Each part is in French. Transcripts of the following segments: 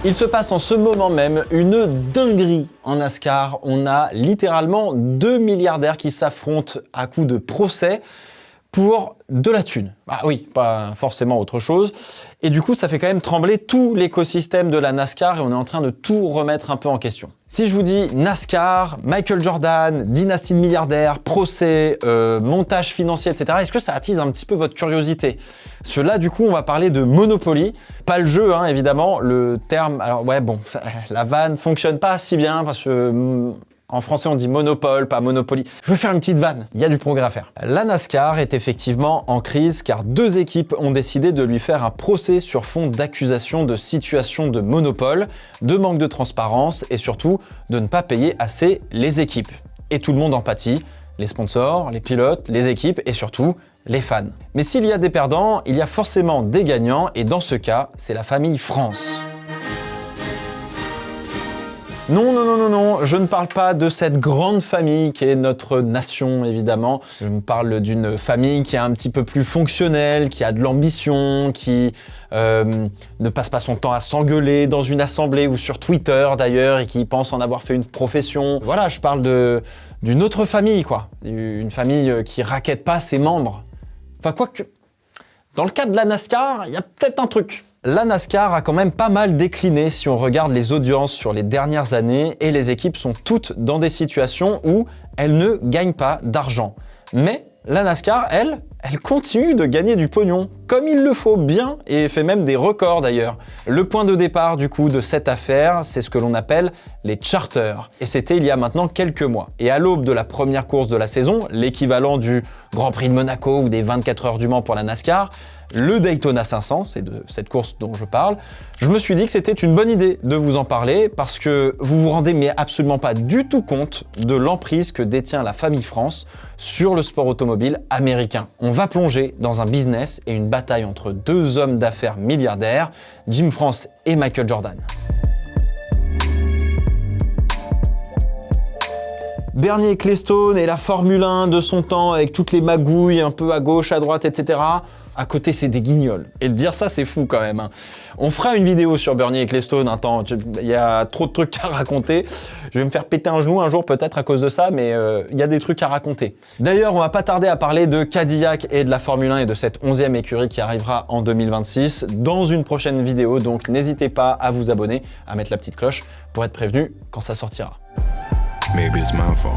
Il se passe en ce moment même une dinguerie en NASCAR. On a littéralement 2 milliardaires qui s'affrontent à coups de procès pour de la thune. Ah oui, pas forcément autre chose. Et du coup, ça fait quand même trembler tout l'écosystème de la NASCAR et on est en train de tout remettre un peu en question. Si je vous dis NASCAR, Michael Jordan, dynastie de milliardaires, procès, montage financier, etc., est-ce que ça attise un petit peu votre curiosité? Parce que là, du coup, on va parler de Monopoly. Pas le jeu, hein, évidemment. Le terme, alors ouais, bon, la vanne fonctionne pas si bien parce que... En français, on dit monopole, pas monopoly. Je veux faire une petite vanne, il y a du progrès à faire. La NASCAR est effectivement en crise car 2 équipes ont décidé de lui faire un procès sur fond d'accusations de situation de monopole, de manque de transparence et surtout de ne pas payer assez les équipes. Et tout le monde en pâtit, les sponsors, les pilotes, les équipes et surtout les fans. Mais s'il y a des perdants, il y a forcément des gagnants et dans ce cas, c'est la famille France. Non, je ne parle pas de cette grande famille qui est notre nation, évidemment. Je me parle d'une famille qui est un petit peu plus fonctionnelle, qui a de l'ambition, qui ne passe pas son temps à s'engueuler dans une assemblée ou sur Twitter d'ailleurs, et qui pense en avoir fait une profession. Voilà, je parle d'une autre famille, quoi. Une famille qui raquette pas ses membres. Enfin, quoique, dans le cas de la NASCAR, il y a peut-être un truc. La NASCAR a quand même pas mal décliné si on regarde les audiences sur les dernières années et les équipes sont toutes dans des situations où elles ne gagnent pas d'argent. Mais la NASCAR, elle continue de gagner du pognon, comme il le faut bien, et fait même des records d'ailleurs. Le point de départ du coup de cette affaire, c'est ce que l'on appelle les charters. Et c'était il y a maintenant quelques mois. Et à l'aube de la première course de la saison, l'équivalent du Grand Prix de Monaco ou des 24 heures du Mans pour la NASCAR, le Daytona 500, c'est de cette course dont je parle, je me suis dit que c'était une bonne idée de vous en parler parce que vous vous rendez mais absolument pas du tout compte de l'emprise que détient la famille France sur le sport automobile américain. On va plonger dans un business et une bataille entre 2 hommes d'affaires milliardaires, Jim France et Michael Jordan. Bernie Ecclestone et la Formule 1 de son temps avec toutes les magouilles un peu à gauche, à droite, etc. À côté, c'est des guignols. Et de dire ça, c'est fou quand même. Hein. On fera une vidéo sur Bernie Ecclestone. Il y a trop de trucs à raconter. Je vais me faire péter un genou un jour peut-être à cause de ça, mais il y a des trucs à raconter. D'ailleurs, on va pas tarder à parler de Cadillac et de la Formule 1 et de cette 11e écurie qui arrivera en 2026 dans une prochaine vidéo. Donc n'hésitez pas à vous abonner, à mettre la petite cloche pour être prévenu quand ça sortira. Maybe it's my fault.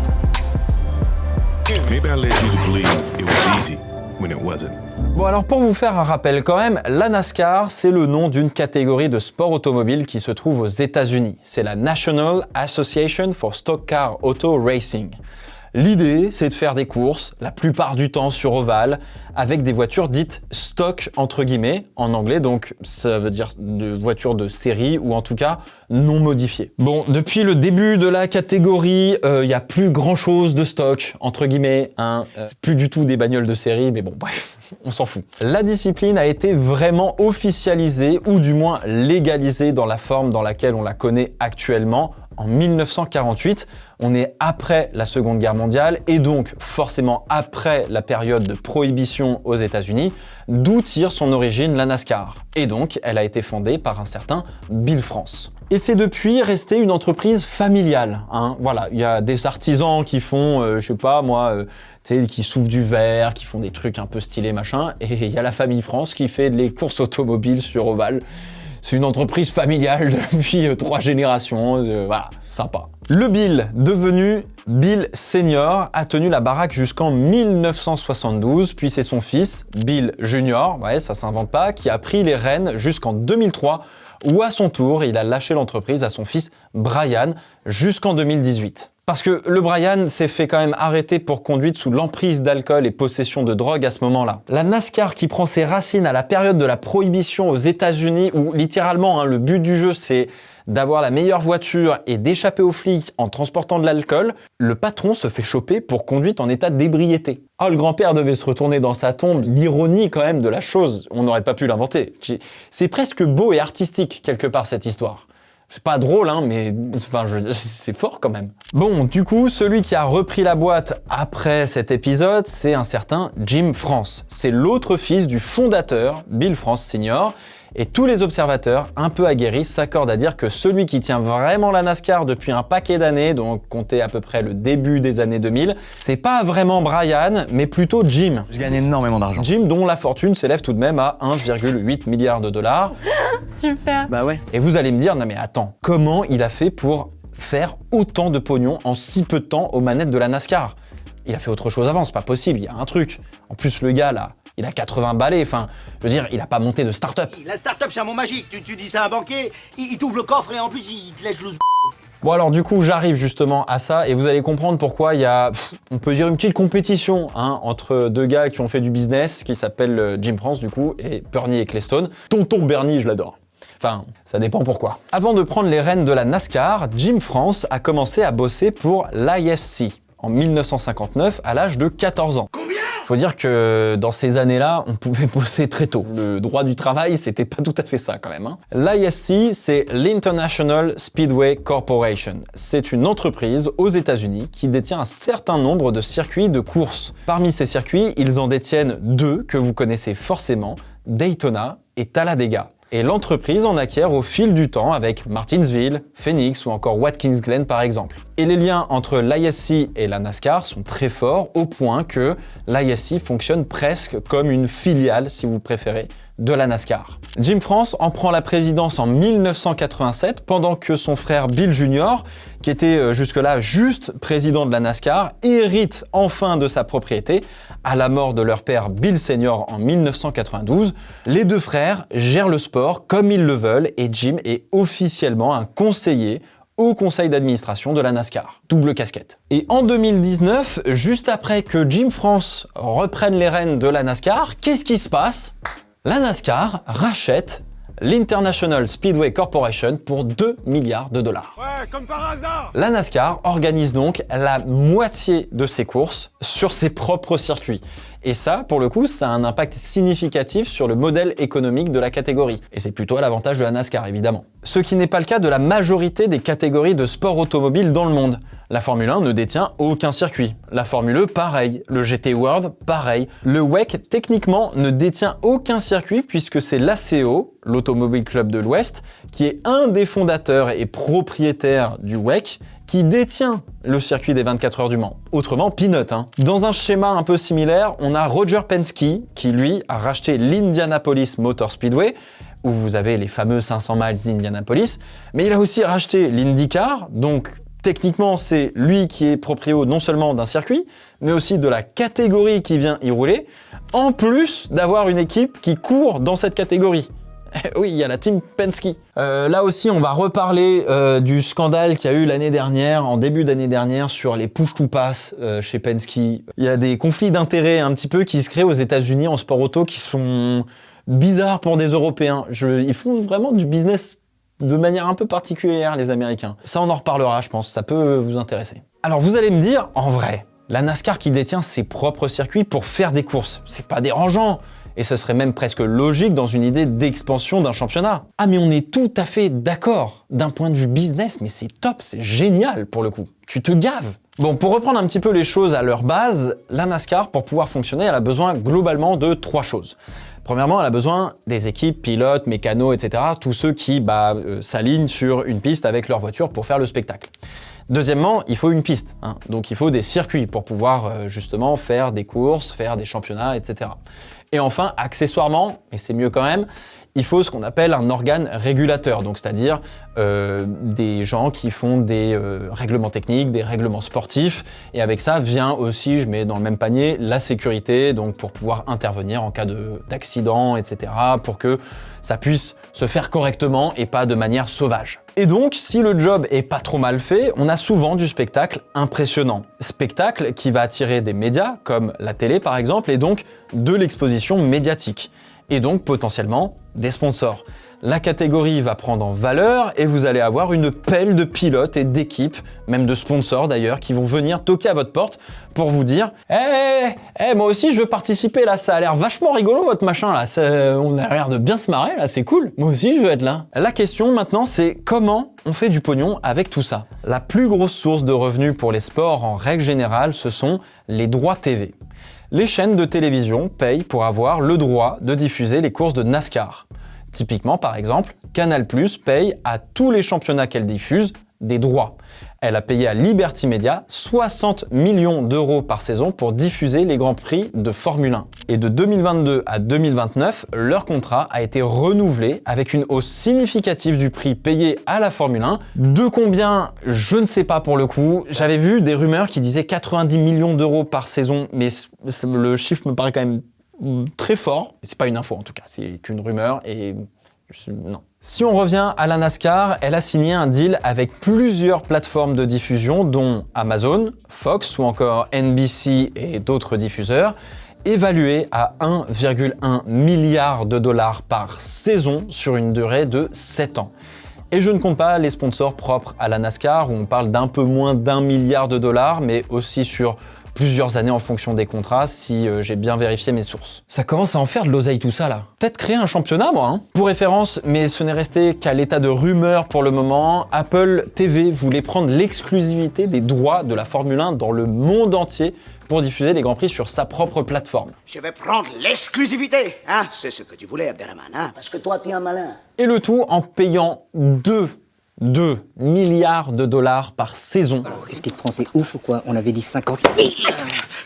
Maybe I led you to believe it was easy when it wasn't. Bon alors pour vous faire un rappel quand même, la NASCAR c'est le nom d'une catégorie de sport automobile qui se trouve aux États-Unis. C'est la National Association for Stock Car Auto Racing. L'idée, c'est de faire des courses, la plupart du temps sur ovale, avec des voitures dites stock entre guillemets, en anglais, donc ça veut dire de voitures de série ou en tout cas non modifiées. Bon, depuis le début de la catégorie, il n'y a plus grand chose de stock entre guillemets, hein. C'est plus du tout des bagnoles de série, mais bon, bref. On s'en fout. La discipline a été vraiment officialisée ou du moins légalisée dans la forme dans laquelle on la connaît actuellement en 1948. On est après la Seconde Guerre mondiale et donc forcément après la période de prohibition aux États-Unis, d'où tire son origine la NASCAR. Et donc, elle a été fondée par un certain Bill France. Et c'est depuis resté une entreprise familiale. Hein. Voilà, il y a des artisans qui font, je sais pas moi, qui soufflent du verre, qui font des trucs un peu stylés, machin. Et il y a la famille France qui fait les courses automobiles sur ovale. C'est une entreprise familiale depuis 3 générations, voilà, sympa. Le Bill, devenu Bill Senior, a tenu la baraque jusqu'en 1972, puis c'est son fils, Bill Junior, ouais, ça s'invente pas, qui a pris les rênes jusqu'en 2003, où à son tour, il a lâché l'entreprise à son fils Brian jusqu'en 2018. Parce que le Brian s'est fait quand même arrêter pour conduite sous l'emprise d'alcool et possession de drogue à ce moment-là. La NASCAR qui prend ses racines à la période de la prohibition aux États-Unis où littéralement le but du jeu c'est d'avoir la meilleure voiture et d'échapper aux flics en transportant de l'alcool, le patron se fait choper pour conduite en état d'ébriété. Oh, le grand-père devait se retourner dans sa tombe, l'ironie quand même de la chose, on n'aurait pas pu l'inventer. C'est presque beau et artistique quelque part cette histoire. C'est pas drôle, hein, mais enfin, c'est fort quand même. Bon, du coup, celui qui a repris la boîte après cet épisode, c'est un certain Jim France. C'est l'autre fils du fondateur, Bill France Senior, Et tous les observateurs, un peu aguerris, s'accordent à dire que celui qui tient vraiment la NASCAR depuis un paquet d'années, donc comptez à peu près le début des années 2000, c'est pas vraiment Brian, mais plutôt Jim. Je gagne énormément d'argent. Jim dont la fortune s'élève tout de même à 1,8 milliard de dollars. Super. Bah ouais. Et vous allez me dire, non mais attends, comment il a fait pour faire autant de pognon en si peu de temps aux manettes de la NASCAR? Il a fait autre chose avant, c'est pas possible, il y a un truc. En plus, le gars là, il a 80 balais, enfin, je veux dire, il a pas monté de start-up. La start-up, c'est un mot magique. Tu dis ça à un banquier, il t'ouvre le coffre et en plus, il te lèche loose. Bon alors du coup, j'arrive justement à ça et vous allez comprendre pourquoi il y a, on peut dire une petite compétition entre deux gars qui ont fait du business, qui s'appellent Jim France du coup, et Bernie Ecclestone. Tonton Bernie, je l'adore. Enfin, ça dépend pourquoi. Avant de prendre les rênes de la NASCAR, Jim France a commencé à bosser pour l'ISC en 1959 à l'âge de 14 ans. Faut dire que dans ces années-là, on pouvait bosser très tôt. Le droit du travail, c'était pas tout à fait ça quand même. L'ISC, c'est l'International Speedway Corporation. C'est une entreprise aux États-Unis qui détient un certain nombre de circuits de course. Parmi ces circuits, ils en détiennent deux que vous connaissez forcément, Daytona et Talladega. Et l'entreprise en acquiert au fil du temps avec Martinsville, Phoenix ou encore Watkins Glen par exemple. Et les liens entre l'ISC et la NASCAR sont très forts au point que l'ISC fonctionne presque comme une filiale, si vous préférez, de la NASCAR. Jim France en prend la présidence en 1987 pendant que son frère Bill Jr., qui était jusque-là juste président de la NASCAR, hérite enfin de sa propriété à la mort de leur père Bill Senior en 1992. Les deux frères gèrent le sport comme ils le veulent et Jim est officiellement un conseiller au conseil d'administration de la NASCAR. Double casquette. Et en 2019, juste après que Jim France reprenne les rênes de la NASCAR, qu'est-ce qui se passe ? La NASCAR rachète l'International Speedway Corporation pour 2 milliards de dollars. Ouais, comme par hasard. La NASCAR organise donc la moitié de ses courses sur ses propres circuits. Et ça, pour le coup, ça a un impact significatif sur le modèle économique de la catégorie. Et c'est plutôt à l'avantage de la NASCAR, évidemment. Ce qui n'est pas le cas de la majorité des catégories de sport automobile dans le monde. La Formule 1 ne détient aucun circuit. La Formule E, pareil. Le GT World, pareil. Le WEC, techniquement, ne détient aucun circuit puisque c'est l'ACO, l'Automobile Club de l'Ouest, qui est un des fondateurs et propriétaires du WEC, qui détient le circuit des 24 heures du Mans. Autrement, peanut. Dans un schéma un peu similaire, on a Roger Penske qui, lui, a racheté l'Indianapolis Motor Speedway, où vous avez les fameux 500 miles d'Indianapolis, mais il a aussi racheté l'IndyCar, donc techniquement, c'est lui qui est propriétaire non seulement d'un circuit, mais aussi de la catégorie qui vient y rouler, en plus d'avoir une équipe qui court dans cette catégorie. Oui, il y a la team Penske. Là aussi, on va reparler du scandale qu'il y a eu l'année dernière, en début d'année dernière, sur les push-to-pass chez Penske. Il y a des conflits d'intérêts un petit peu qui se créent aux États-Unis en sport auto qui sont bizarres pour des Européens. Ils font vraiment du business de manière un peu particulière, les Américains. Ça, on en reparlera, je pense. Ça peut vous intéresser. Alors, vous allez me dire, en vrai, la NASCAR qui détient ses propres circuits pour faire des courses, c'est pas dérangeant. Et ce serait même presque logique dans une idée d'expansion d'un championnat. Ah mais on est tout à fait d'accord. D'un point de vue business, mais c'est top, c'est génial pour le coup. Tu te gaves. Bon, pour reprendre un petit peu les choses à leur base, la NASCAR, pour pouvoir fonctionner, elle a besoin globalement de 3 choses. Premièrement, elle a besoin des équipes, pilotes, mécanos, etc. Tous ceux qui s'alignent sur une piste avec leur voiture pour faire le spectacle. Deuxièmement, il faut une piste. Donc il faut des circuits pour pouvoir justement faire des courses, faire des championnats, etc. Et enfin, accessoirement, et c'est mieux quand même, il faut ce qu'on appelle un organe régulateur, donc c'est-à-dire des gens qui font des règlements techniques, des règlements sportifs, et avec ça vient aussi, je mets dans le même panier, la sécurité, donc pour pouvoir intervenir en cas d'accident, etc., pour que ça puisse se faire correctement et pas de manière sauvage. Et donc, si le job est pas trop mal fait, on a souvent du spectacle impressionnant. Spectacle qui va attirer des médias, comme la télé par exemple, et donc de l'exposition médiatique. Et donc potentiellement des sponsors. La catégorie va prendre en valeur et vous allez avoir une pelle de pilotes et d'équipes, même de sponsors d'ailleurs, qui vont venir toquer à votre porte pour vous dire « Hey, moi aussi je veux participer là, ça a l'air vachement rigolo votre machin là, on a l'air de bien se marrer là, c'est cool, moi aussi je veux être là. » La question maintenant c'est comment on fait du pognon avec tout ça. La plus grosse source de revenus pour les sports en règle générale, ce sont les droits TV. Les chaînes de télévision payent pour avoir le droit de diffuser les courses de NASCAR. Typiquement, par exemple, Canal+ paye à tous les championnats qu'elle diffuse des droits. Elle a payé à Liberty Media 60 millions d'euros par saison pour diffuser les Grands Prix de Formule 1. Et de 2022 à 2029, leur contrat a été renouvelé avec une hausse significative du prix payé à la Formule 1. De combien, je ne sais pas pour le coup. J'avais vu des rumeurs qui disaient 90 millions d'euros par saison, mais le chiffre me paraît quand même très fort. C'est pas une info en tout cas, c'est qu'une rumeur et non. Si on revient à la NASCAR, elle a signé un deal avec plusieurs plateformes de diffusion dont Amazon, Fox ou encore NBC et d'autres diffuseurs, évalués à 1,1 milliard de dollars par saison sur une durée de 7 ans. Et je ne compte pas les sponsors propres à la NASCAR où on parle d'un peu moins d'1 milliard de dollars, mais aussi sur plusieurs années en fonction des contrats, si j'ai bien vérifié mes sources. Ça commence à en faire de l'oseille tout ça là. Peut-être créer un championnat moi. Pour référence, mais ce n'est resté qu'à l'état de rumeur pour le moment, Apple TV voulait prendre l'exclusivité des droits de la Formule 1 dans le monde entier pour diffuser les Grands Prix sur sa propre plateforme. Je vais prendre l'exclusivité, hein? C'est ce que tu voulais, Abderrahman, hein? Parce que toi, t'es un malin. Et le tout en payant 2 milliards de dollars par saison. Qu'est-ce qui te prend, t'es ouf ou quoi? On avait dit 50 000.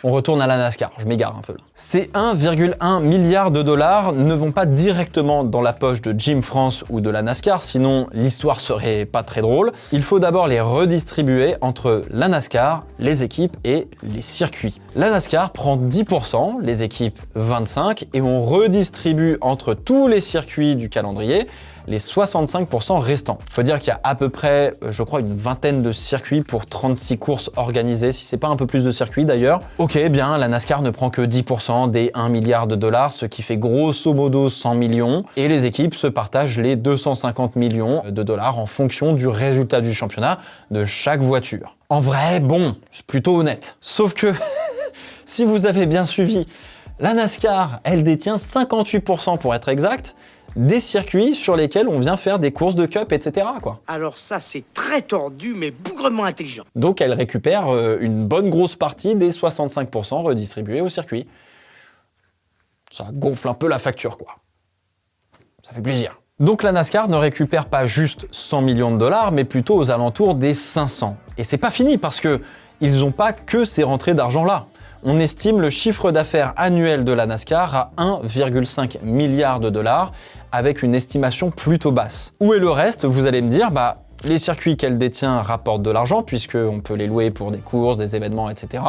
On retourne à la NASCAR, je m'égare un peu là. Ces 1,1 milliard de dollars ne vont pas directement dans la poche de Jim France ou de la NASCAR, sinon l'histoire serait pas très drôle. Il faut d'abord les redistribuer entre la NASCAR, les équipes et les circuits. La NASCAR prend 10%, les équipes 25%, et on redistribue entre tous les circuits du calendrier les 65% restants. Faut dire qu'il y a à peu près, je crois, une vingtaine de circuits pour 36 courses organisées, si c'est pas un peu plus de circuits d'ailleurs. Ok, bien, la NASCAR ne prend que 10% des 1 milliard de dollars, ce qui fait grosso modo 100 millions, et les équipes se partagent les 250 millions de dollars en fonction du résultat du championnat de chaque voiture. En vrai, bon, c'est plutôt honnête. Sauf que, si vous avez bien suivi, la NASCAR, elle détient 58% pour être exact, des circuits sur lesquels on vient faire des courses de cup, etc. quoi. Alors ça, c'est très tordu, mais bougrement intelligent. Donc elle récupère une bonne grosse partie des 65% redistribués au circuit. Ça gonfle un peu la facture, quoi. Ça fait plaisir. Donc la NASCAR ne récupère pas juste 100 millions de dollars, mais plutôt aux alentours des 500. Et c'est pas fini, parce que ils n'ont pas que ces rentrées d'argent-là. On estime le chiffre d'affaires annuel de la NASCAR à 1,5 milliard de dollars, avec une estimation plutôt basse. Où est le reste? Vous allez me dire, les circuits qu'elle détient rapportent de l'argent, puisqu'on peut les louer pour des courses, des événements, etc.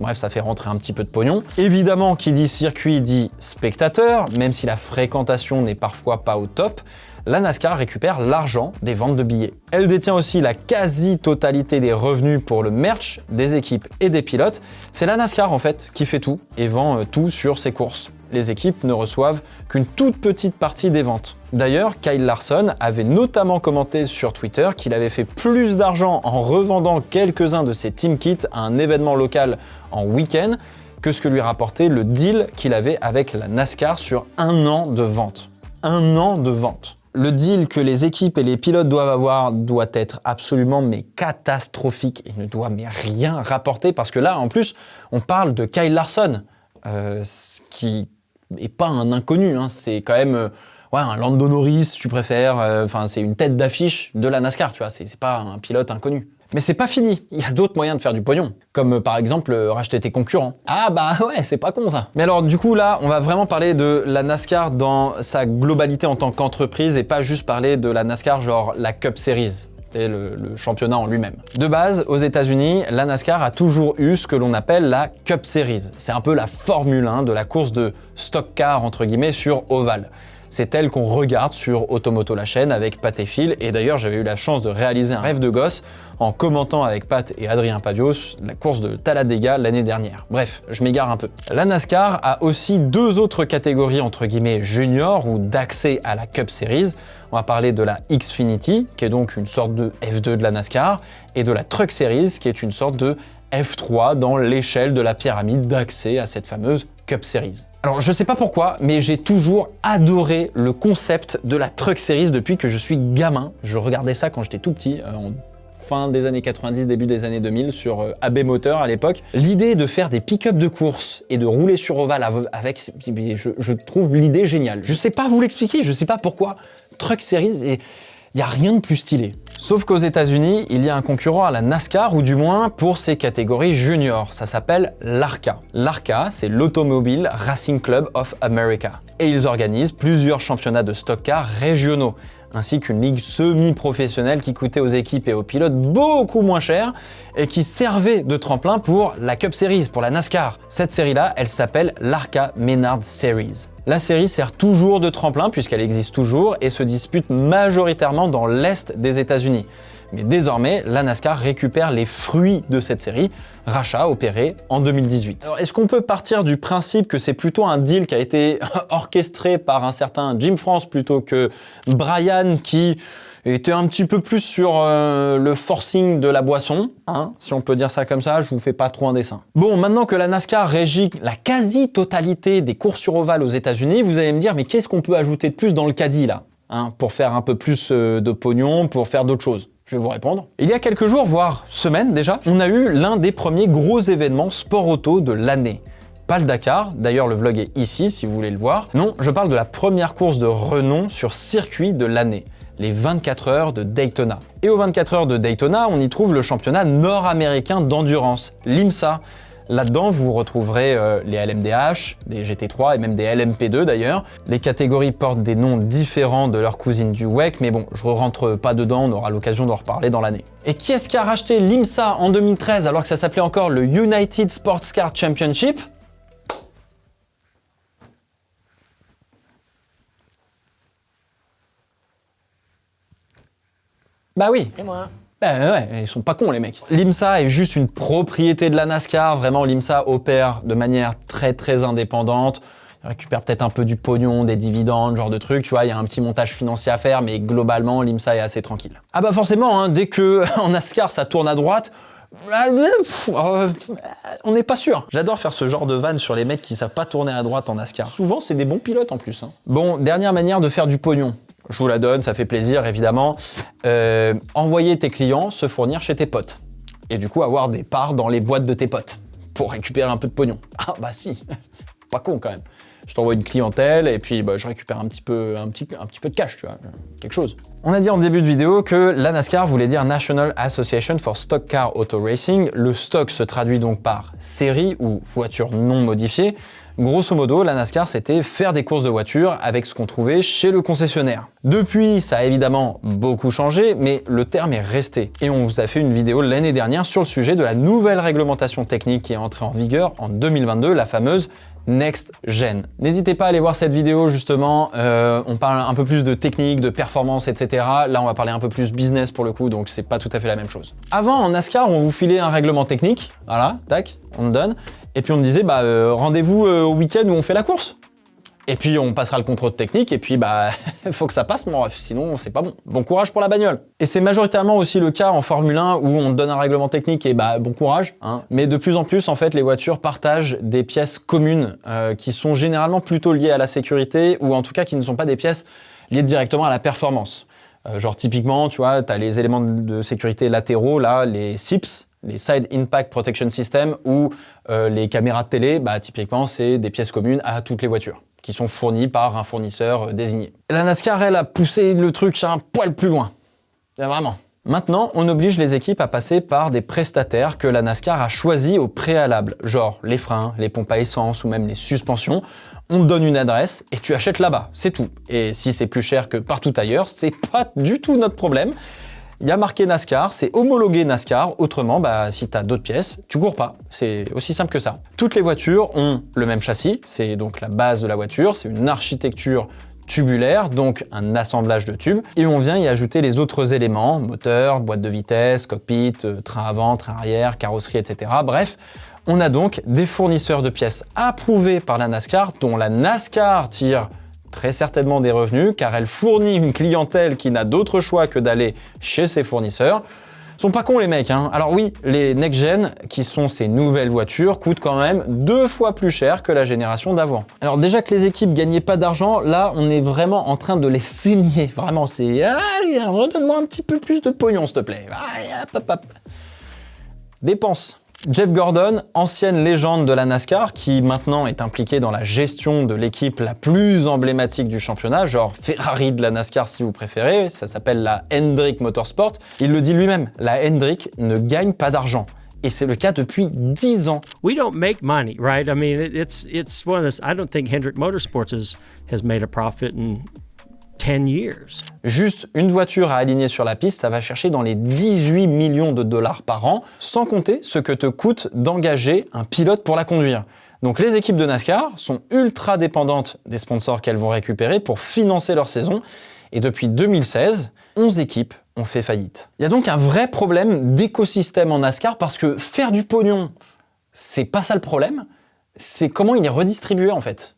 Bref, ça fait rentrer un petit peu de pognon. Évidemment, qui dit circuit dit spectateur, même si la fréquentation n'est parfois pas au top. La NASCAR récupère l'argent des ventes de billets. Elle détient aussi la quasi-totalité des revenus pour le merch des équipes et des pilotes. C'est la NASCAR en fait qui fait tout et vend tout sur ses courses. Les équipes ne reçoivent qu'une toute petite partie des ventes. D'ailleurs, Kyle Larson avait notamment commenté sur Twitter qu'il avait fait plus d'argent en revendant quelques-uns de ses team kits à un événement local en week-end que ce que lui rapportait le deal qu'il avait avec la NASCAR sur 1 an de vente. 1 an de vente. Le deal que les équipes et les pilotes doivent avoir doit être absolument mais catastrophique et ne doit mais rien rapporter parce que là, en plus, on parle de Kyle Larson, ce qui est pas un inconnu, hein, c'est quand même un Lando Norris, si tu préfères, c'est une tête d'affiche de la NASCAR, tu vois, c'est pas un pilote inconnu. Mais c'est pas fini, il y a d'autres moyens de faire du pognon, comme par exemple racheter tes concurrents. Ah ouais, c'est pas con ça. Mais alors du coup là, on va vraiment parler de la NASCAR dans sa globalité en tant qu'entreprise et pas juste parler de la NASCAR genre la Cup Series. C'est le championnat en lui-même. De base, aux États-Unis, la NASCAR a toujours eu ce que l'on appelle la Cup Series. C'est un peu la Formule 1 de la course de stock car entre guillemets sur ovale. C'est elle qu'on regarde sur Automoto la chaîne avec Pat et Phil. Et d'ailleurs, j'avais eu la chance de réaliser un rêve de gosse en commentant avec Pat et Adrien Padios la course de Talladega l'année dernière. Bref, je m'égare un peu. La NASCAR a aussi 2 autres catégories entre guillemets juniors ou d'accès à la Cup Series. On va parler de la Xfinity, qui est donc une sorte de F2 de la NASCAR, et de la Truck Series, qui est une sorte de F3 dans l'échelle de la pyramide d'accès à cette fameuse Cup Series. Alors je sais pas pourquoi, mais j'ai toujours adoré le concept de la Truck Series depuis que je suis gamin. Je regardais ça quand j'étais tout petit, en fin des années 90, début des années 2000 sur AB Moteur à l'époque. L'idée de faire des pick-up de course et de rouler sur ovale avec, je trouve l'idée géniale. Je sais pas vous l'expliquer, je sais pas pourquoi. Truck Series, et il y a rien de plus stylé. Sauf qu'aux États-Unis, il y a un concurrent à la NASCAR, ou du moins pour ces catégories juniors. Ça s'appelle l'ARCA. L'ARCA, c'est l'Automobile Racing Club of America. Et ils organisent plusieurs championnats de stock car régionaux, ainsi qu'une ligue semi-professionnelle qui coûtait aux équipes et aux pilotes beaucoup moins cher et qui servait de tremplin pour la Cup Series, pour la NASCAR. Cette série-là, elle s'appelle l'ARCA Menard Series. La série sert toujours de tremplin puisqu'elle existe toujours et se dispute majoritairement dans l'Est des États-Unis. Mais désormais, la NASCAR récupère les fruits de cette série, rachat opéré en 2018. Alors, est-ce qu'on peut partir du principe que c'est plutôt un deal qui a été orchestré par un certain Jim France plutôt que Brian qui était un petit peu plus sur le forcing de la boisson, hein, si on peut dire ça comme ça, je vous fais pas trop un dessin. Bon, maintenant que la NASCAR régit la quasi-totalité des courses sur ovale aux États-Unis, vous allez me dire, mais qu'est-ce qu'on peut ajouter de plus dans le caddie là, hein, pour faire un peu plus de pognon, pour faire d'autres choses? Je vais vous répondre. Il y a quelques jours, voire semaines déjà, on a eu l'un des premiers gros événements sport auto de l'année. Pas le Dakar, d'ailleurs le vlog est ici si vous voulez le voir. Non, je parle de la première course de renom sur circuit de l'année, les 24 heures de Daytona. Et aux 24 heures de Daytona, on y trouve le championnat nord-américain d'endurance, l'IMSA. Là-dedans, vous retrouverez les LMDH, des GT3 et même des LMP2 d'ailleurs. Les catégories portent des noms différents de leurs cousines du WEC, mais bon, je ne rentre pas dedans, on aura l'occasion d'en reparler dans l'année. Et qui est-ce qui a racheté l'IMSA en 2013 alors que ça s'appelait encore le United Sports Car Championship? Bah oui. Et moi. Ben ouais, ils sont pas cons les mecs. L'IMSA est juste une propriété de la NASCAR, vraiment l'IMSA opère de manière très indépendante, il récupère peut-être un peu du pognon, des dividendes, genre de truc, tu vois, il y a un petit montage financier à faire, mais globalement l'IMSA est assez tranquille. Ah bah forcément, hein, dès que en NASCAR ça tourne à droite, on n'est pas sûr. J'adore faire ce genre de vanne sur les mecs qui savent pas tourner à droite en NASCAR. Souvent c'est des bons pilotes en plus. Hein. Bon, dernière manière de faire du pognon. Je vous la donne, ça fait plaisir évidemment. Envoyer tes clients se fournir chez tes potes. Et du coup avoir des parts dans les boîtes de tes potes. Pour récupérer un peu de pognon. Ah bah si, pas con quand même. Je t'envoie une clientèle et puis bah, je récupère un petit peu de cash, tu vois, quelque chose. On a dit en début de vidéo que la NASCAR voulait dire National Association for Stock Car Auto Racing. Le stock se traduit donc par série ou voiture non modifiée. Grosso modo, la NASCAR, c'était faire des courses de voitures avec ce qu'on trouvait chez le concessionnaire. Depuis, ça a évidemment beaucoup changé, mais le terme est resté. Et on vous a fait une vidéo l'année dernière sur le sujet de la nouvelle réglementation technique qui est entrée en vigueur en 2022, la fameuse Next Gen. N'hésitez pas à aller voir cette vidéo justement, on parle un peu plus de technique, de performance, etc. Là on va parler un peu plus business pour le coup, donc c'est pas tout à fait la même chose. Avant en NASCAR, on vous filait un règlement technique, voilà, tac, on le donne, et puis on me disait bah rendez-vous au week-end où on fait la course. Et puis on passera le contrôle technique et puis bah faut que ça passe mon ref, sinon c'est pas bon. Bon courage pour la bagnole. Et c'est majoritairement aussi le cas en Formule 1 où on donne un règlement technique et bah bon courage. Hein. Mais de plus en plus en fait les voitures partagent des pièces communes qui sont généralement plutôt liées à la sécurité ou en tout cas qui ne sont pas des pièces liées directement à la performance. Genre typiquement tu vois t'as les éléments de sécurité latéraux là, les SIPS. Les Side Impact Protection System ou les caméras de télé, bah, typiquement c'est des pièces communes à toutes les voitures qui sont fournies par un fournisseur désigné. La NASCAR, elle, a poussé le truc un poil plus loin. Vraiment. Maintenant, on oblige les équipes à passer par des prestataires que la NASCAR a choisis au préalable, genre les freins, les pompes à essence ou même les suspensions. On te donne une adresse et tu achètes là-bas, c'est tout. Et si c'est plus cher que partout ailleurs, c'est pas du tout notre problème. Il y a marqué NASCAR, c'est homologué NASCAR, autrement, bah, si tu as d'autres pièces, tu cours pas. C'est aussi simple que ça. Toutes les voitures ont le même châssis, c'est donc la base de la voiture, c'est une architecture tubulaire, donc un assemblage de tubes, et on vient y ajouter les autres éléments, moteur, boîte de vitesse, cockpit, train avant, train arrière, carrosserie, etc. Bref, on a donc des fournisseurs de pièces approuvés par la NASCAR, dont la NASCAR tire très certainement des revenus car elle fournit une clientèle qui n'a d'autre choix que d'aller chez ses fournisseurs. Sont pas cons les mecs, hein. Alors oui, les next-gen, qui sont ces nouvelles voitures, coûtent quand même 2 fois plus cher que la génération d'avant. Alors déjà que les équipes gagnaient pas d'argent, là on est vraiment en train de les saigner. Vraiment, c'est... Allez, redonne-moi un petit peu plus de pognon, s'il te plaît. Allez, hop, hop. Dépense. Jeff Gordon, ancienne légende de la NASCAR, qui maintenant est impliqué dans la gestion de l'équipe la plus emblématique du championnat, genre Ferrari de la NASCAR si vous préférez, ça s'appelle la Hendrick Motorsport. Il le dit lui-même, la Hendrick ne gagne pas d'argent. Et c'est le cas depuis 10 ans. We don't make money, right? I mean, it's one of those, I don't think Hendrick Motorsports has made a profit in 10 years. Juste une voiture à aligner sur la piste, ça va chercher dans les 18 millions de dollars par an, sans compter ce que te coûte d'engager un pilote pour la conduire. Donc les équipes de NASCAR sont ultra dépendantes des sponsors qu'elles vont récupérer pour financer leur saison. Et depuis 2016, 11 équipes ont fait faillite. Il y a donc un vrai problème d'écosystème en NASCAR parce que faire du pognon, c'est pas ça le problème, c'est comment il est redistribué en fait.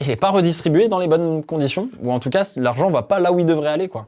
Il n'est pas redistribué dans les bonnes conditions, ou en tout cas, l'argent va pas là où il devrait aller, quoi.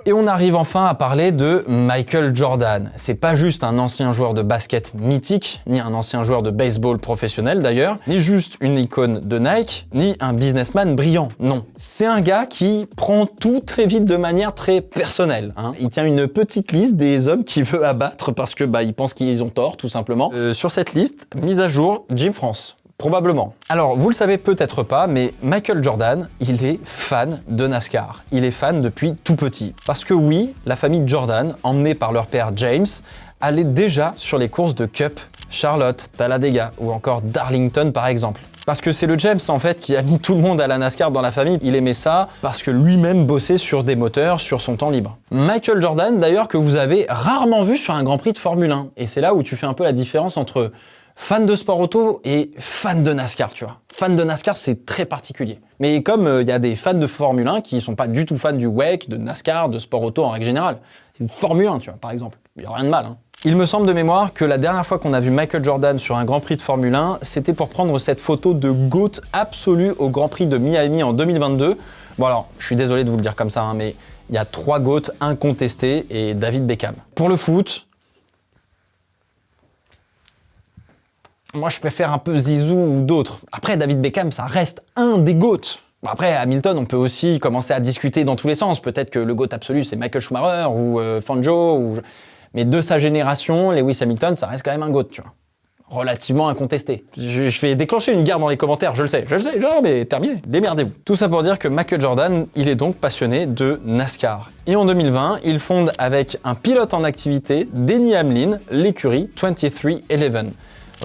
Et on arrive enfin à parler de Michael Jordan. C'est pas juste un ancien joueur de basket mythique, ni un ancien joueur de baseball professionnel d'ailleurs, ni juste une icône de Nike, ni un businessman brillant, non. C'est un gars qui prend tout très vite de manière très personnelle, hein. Il tient une petite liste des hommes qu'il veut abattre parce que il pense qu'ils ont tort, tout simplement. Sur cette liste, mise à jour, Jim France. Probablement. Alors, vous le savez peut-être pas, mais Michael Jordan, il est fan de NASCAR. Il est fan depuis tout petit. Parce que oui, la famille Jordan, emmenée par leur père James, allait déjà sur les courses de Cup, Charlotte, Talladega ou encore Darlington par exemple. Parce que c'est le James en fait qui a mis tout le monde à la NASCAR dans la famille. Il aimait ça parce que lui-même bossait sur des moteurs sur son temps libre. Michael Jordan d'ailleurs que vous avez rarement vu sur un Grand Prix de Formule 1. Et c'est là où tu fais un peu la différence entre fan de sport auto et fan de NASCAR, tu vois. Fan de NASCAR, c'est très particulier. Mais comme il y a des fans de Formule 1 qui sont pas du tout fans du WEC, de NASCAR, de sport auto en règle générale. C'est une Formule 1, tu vois, par exemple. Il y a rien de mal, hein. Il me semble de mémoire que la dernière fois qu'on a vu Michael Jordan sur un Grand Prix de Formule 1, c'était pour prendre cette photo de GOAT absolu au Grand Prix de Miami en 2022. Bon alors, je suis désolé de vous le dire comme ça, hein, mais il y a 3 GOAT incontestés et David Beckham. Pour le foot, moi, je préfère un peu Zizou ou d'autres. Après, David Beckham, ça reste un des GOAT. Bon, après, Hamilton, on peut aussi commencer à discuter dans tous les sens. Peut-être que le GOAT absolu, c'est Michael Schumacher ou Fangio. Mais de sa génération, Lewis Hamilton, ça reste quand même un GOAT, tu vois. Relativement incontesté. Je vais déclencher une guerre dans les commentaires, je le sais. Non, mais terminé, démerdez-vous. Tout ça pour dire que Michael Jordan, il est donc passionné de NASCAR. Et en 2020, il fonde avec un pilote en activité, Denny Hamlin, l'écurie 2311.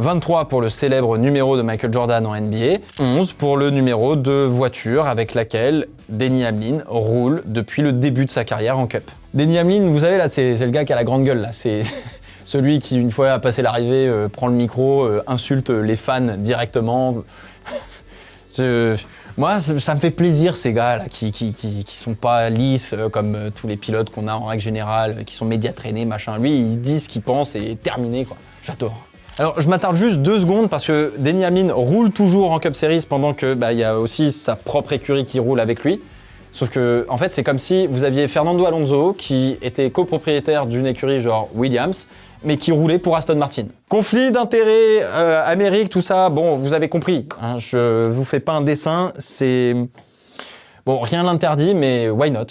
23 pour le célèbre numéro de Michael Jordan en NBA, 11 pour le numéro de voiture avec laquelle Denny Hamlin roule depuis le début de sa carrière en Cup. Denny Hamlin, vous savez là, c'est le gars qui a la grande gueule là, c'est celui qui une fois passé l'arrivée prend le micro, insulte les fans directement. Moi, ça me fait plaisir ces gars là qui sont pas lisses comme tous les pilotes qu'on a en règle générale, qui sont média traînés, machin. Lui, il dit ce qu'il pense et terminé quoi. J'adore. Alors, je m'attarde juste 2 secondes parce que Denny Hamlin roule toujours en Cup Series pendant que il y a aussi sa propre écurie qui roule avec lui. Sauf que, en fait, c'est comme si vous aviez Fernando Alonso qui était copropriétaire d'une écurie genre Williams, mais qui roulait pour Aston Martin. Conflit d'intérêts, Amérique, tout ça, bon, vous avez compris. Hein, je vous fais pas un dessin, c'est... Bon, rien l'interdit, mais why not?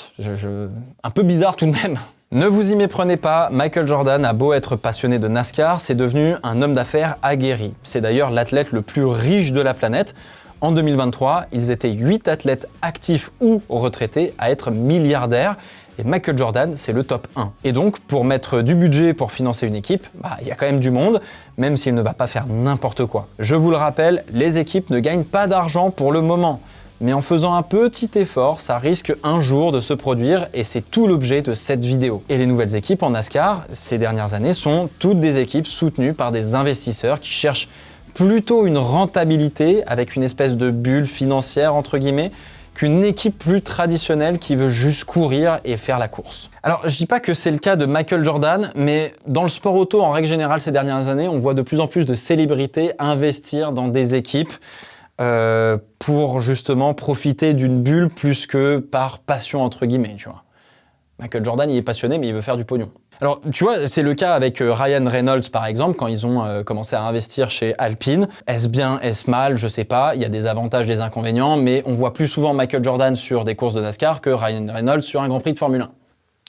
Un peu bizarre tout de même. Ne vous y méprenez pas, Michael Jordan a beau être passionné de NASCAR, c'est devenu un homme d'affaires aguerri. C'est d'ailleurs l'athlète le plus riche de la planète. En 2023, ils étaient 8 athlètes actifs ou retraités à être milliardaires. Et Michael Jordan, c'est le top 1. Et donc, pour mettre du budget pour financer une équipe, il y a quand même du monde, même s'il ne va pas faire n'importe quoi. Je vous le rappelle, les équipes ne gagnent pas d'argent pour le moment. Mais en faisant un petit effort, ça risque un jour de se produire et c'est tout l'objet de cette vidéo. Et les nouvelles équipes en NASCAR, ces dernières années, sont toutes des équipes soutenues par des investisseurs qui cherchent plutôt une rentabilité avec une espèce de bulle financière, entre guillemets, qu'une équipe plus traditionnelle qui veut juste courir et faire la course. Alors, je dis pas que c'est le cas de Michael Jordan, mais dans le sport auto, en règle générale, ces dernières années, on voit de plus en plus de célébrités investir dans des équipes pour justement profiter d'une bulle plus que par passion entre guillemets, tu vois. Michael Jordan, il est passionné, mais il veut faire du pognon. Alors, tu vois, c'est le cas avec Ryan Reynolds, par exemple, quand ils ont commencé à investir chez Alpine. Est-ce bien, est-ce mal, je sais pas. Il y a des avantages, des inconvénients, mais on voit plus souvent Michael Jordan sur des courses de NASCAR que Ryan Reynolds sur un Grand Prix de Formule 1.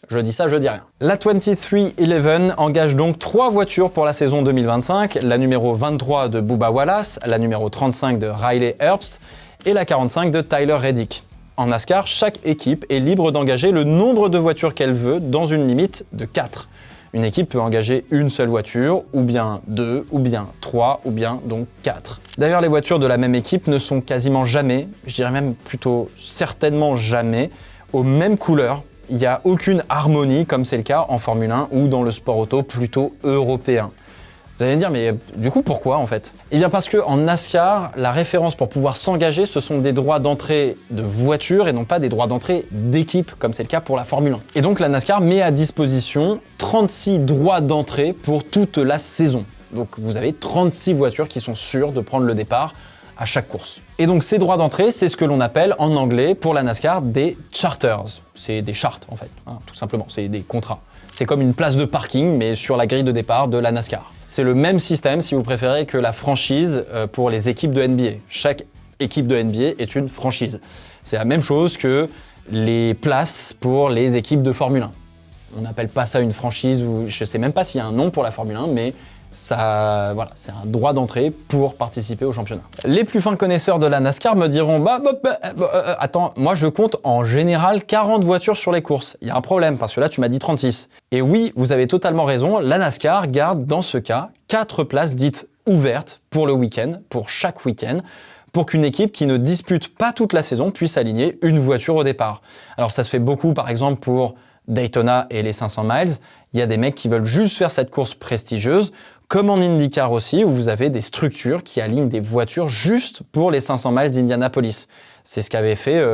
Je dis ça, je dis rien. La 2311 engage donc 3 voitures pour la saison 2025, la numéro 23 de Bubba Wallace, la numéro 35 de Riley Herbst et la 45 de Tyler Reddick. En NASCAR, chaque équipe est libre d'engager le nombre de voitures qu'elle veut dans une limite de 4. Une équipe peut engager une seule voiture, ou bien 2, ou bien 3, ou bien donc 4. D'ailleurs, les voitures de la même équipe ne sont quasiment jamais, je dirais même plutôt certainement jamais, aux mêmes couleurs. Il n'y a aucune harmonie, comme c'est le cas en Formule 1 ou dans le sport auto plutôt européen. Vous allez me dire, mais du coup, pourquoi en fait? Eh bien parce qu'en NASCAR, la référence pour pouvoir s'engager, ce sont des droits d'entrée de voiture et non pas des droits d'entrée d'équipe, comme c'est le cas pour la Formule 1. Et donc la NASCAR met à disposition 36 droits d'entrée pour toute la saison. Donc vous avez 36 voitures qui sont sûres de prendre le départ à chaque course. Et donc ces droits d'entrée, c'est ce que l'on appelle en anglais pour la NASCAR des charters. C'est des chartes en fait, hein, tout simplement, c'est des contrats. C'est comme une place de parking, mais sur la grille de départ de la NASCAR. C'est le même système, si vous préférez, que la franchise pour les équipes de NBA. Chaque équipe de NBA est une franchise. C'est la même chose que les places pour les équipes de Formule 1. On n'appelle pas ça une franchise, ou je ne sais même pas s'il y a un nom pour la Formule 1, mais ça, voilà, c'est un droit d'entrée pour participer au championnat. Les plus fins connaisseurs de la NASCAR me diront attends, moi je compte en général 40 voitures sur les courses. Il y a un problème parce que là tu m'as dit 36. Et oui, vous avez totalement raison, la NASCAR garde dans ce cas 4 places dites ouvertes pour le week-end, pour chaque week-end, pour qu'une équipe qui ne dispute pas toute la saison puisse aligner une voiture au départ. Alors ça se fait beaucoup par exemple pour Daytona et les 500 miles, il y a des mecs qui veulent juste faire cette course prestigieuse, comme en IndyCar aussi, où vous avez des structures qui alignent des voitures juste pour les 500 miles d'Indianapolis. C'est ce qu'avait fait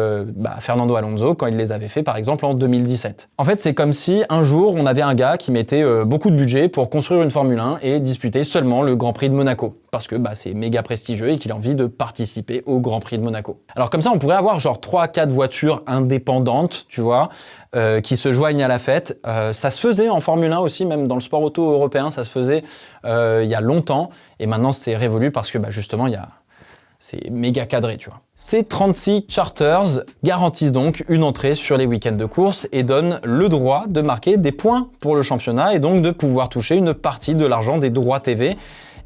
Fernando Alonso quand il les avait fait par exemple en 2017. En fait, c'est comme si un jour on avait un gars qui mettait beaucoup de budget pour construire une Formule 1 et disputer seulement le Grand Prix de Monaco. Parce que c'est méga prestigieux et qu'il a envie de participer au Grand Prix de Monaco. Alors comme ça, on pourrait avoir genre 3-4 voitures indépendantes, tu vois, qui se joignent à la fête. Ça se faisait en Formule 1 aussi, même dans le sport auto européen, ça se faisait il y a longtemps. Et maintenant, c'est révolu parce que justement, c'est méga cadré, tu vois. Ces 36 charters garantissent donc une entrée sur les week-ends de course et donnent le droit de marquer des points pour le championnat et donc de pouvoir toucher une partie de l'argent des droits TV